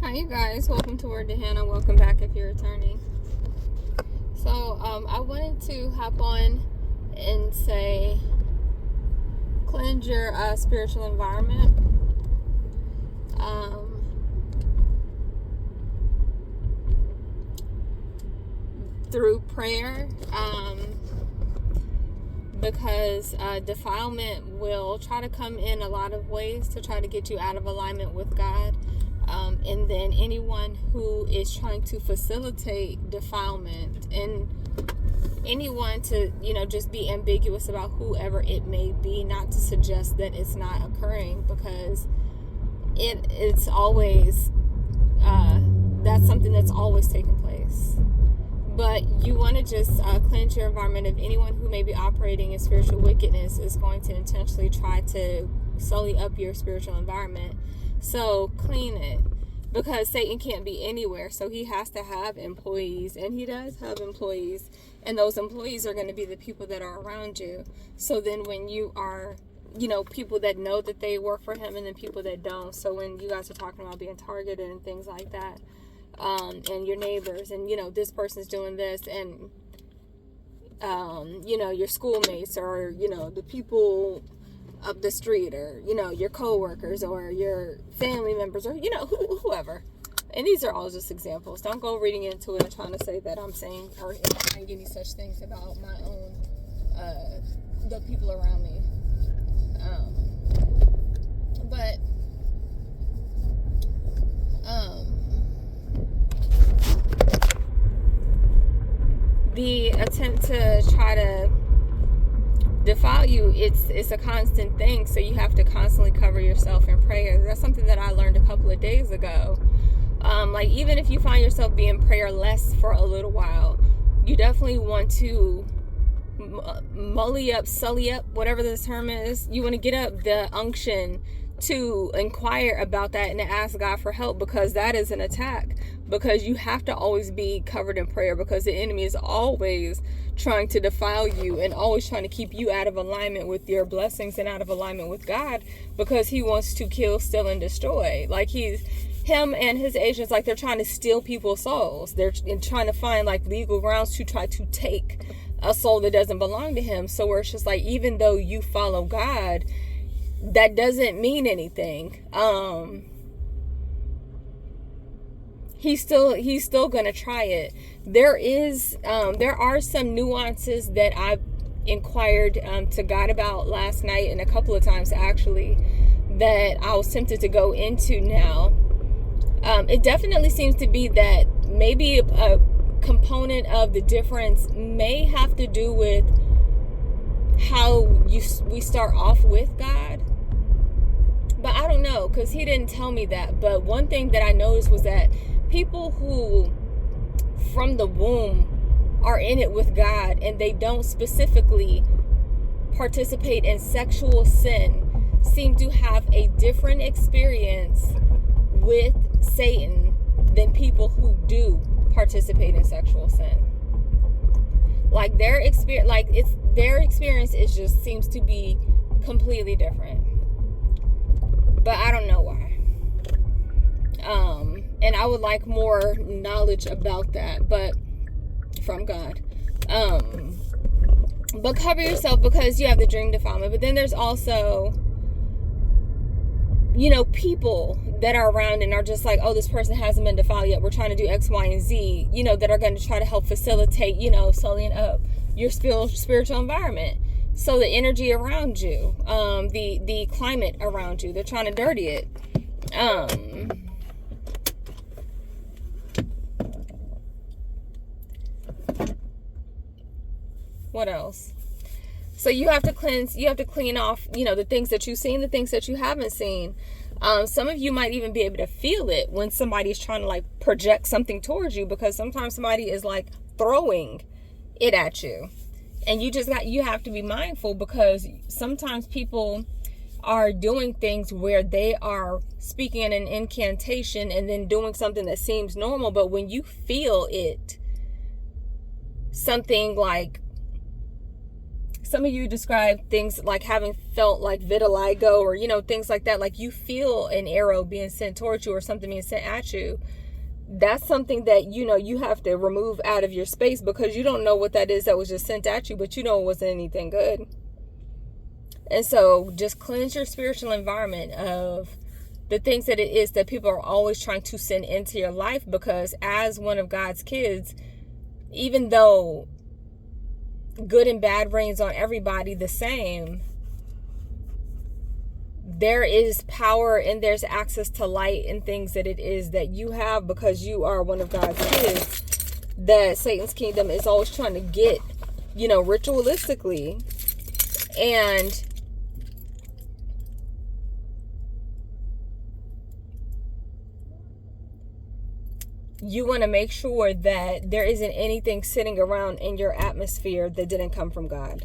Hi you guys, welcome to Word to Hannah. Welcome back if you're returning. So I wanted to hop on and say cleanse your spiritual environment through prayer, because defilement will try to come in a lot of ways to try to get you out of alignment with God. And then anyone who is trying to facilitate defilement and anyone to, just be ambiguous about whoever it may be, not to suggest that it's not occurring, because it's always, that's something that's always taking place. But you want to just cleanse your environment of anyone who may be operating in spiritual wickedness is going to intentionally try to sully up your spiritual environment. So clean it, because Satan can't be anywhere. So he has to have employees, and he does have employees. And those employees are going to be the people that are around you. So then when you are, people that know that they work for him and then people that don't. So when you guys are talking about being targeted and things like that, and your neighbors, and this person's doing this, and your schoolmates, or the people up the street, or your co-workers, or your family members, or whoever. And these are all just examples. Don't go reading into it and trying to say that I'm saying or implying any such things about my own the people around me. But the attempt to try to defile you, it's a constant thing. So you have to constantly cover yourself in prayer. That's something that I learned a couple of days ago. Like, even if you find yourself being prayerless for a little while, you definitely want to sully up, whatever the term is. You want to get up the unction to inquire about that and to ask God for help, because that is an attack. Because you have to always be covered in prayer, because the enemy is always trying to defile you and always trying to keep you out of alignment with your blessings and out of alignment with God, because he wants to kill, steal, and destroy. Like, him and his agents, like, they're trying to steal people's souls. They're trying to find like legal grounds to try to take a soul that doesn't belong to him. So where it's just like, even though you follow God, that doesn't mean anything. He's still gonna try it. There are some nuances that I've inquired to God about last night, and a couple of times actually, that I was tempted to go into now. It definitely seems to be that maybe a component of the difference may have to do with how we start off with God. But I don't know, because he didn't tell me that. But one thing that I noticed was that people who from the womb are in it with God, and they don't specifically participate in sexual sin, seem to have a different experience with Satan than people who do participate in sexual sin. Like, their experience is just seems to be completely different. But I don't know why. And I would like more knowledge about that, but from God. But cover yourself, because you have the dream defilement. But then there's also, people that are around and are just like, oh, this person hasn't been defiled yet, we're trying to do X, Y, and Z, that are going to try to help facilitate, sullying up your spiritual environment. So the energy around you, the climate around you, they're trying to dirty it. What else? So you have to clean off, the things that you've seen, the things that you haven't seen. Some of you might even be able to feel it when somebody's trying to like project something towards you, because sometimes somebody is like throwing it at you. And you have to be mindful, because sometimes people are doing things where they are speaking in an incantation and then doing something that seems normal. But when you feel it, something like some of you describe things like having felt like vitiligo, or, you know, things like that. Like you feel an arrow being sent towards you or something being sent at you. That's something that, you know, you have to remove out of your space, because you don't know what that is that was just sent at you, but you know it wasn't anything good. And so just cleanse your spiritual environment of the things that it is that people are always trying to send into your life. Because as one of God's kids, even though good and bad reigns on everybody the same, there is power and there's access to light and things that it is that you have, because you are one of God's kids, that Satan's kingdom is always trying to get, you know, ritualistically. And you want to make sure that there isn't anything sitting around in your atmosphere that didn't come from God.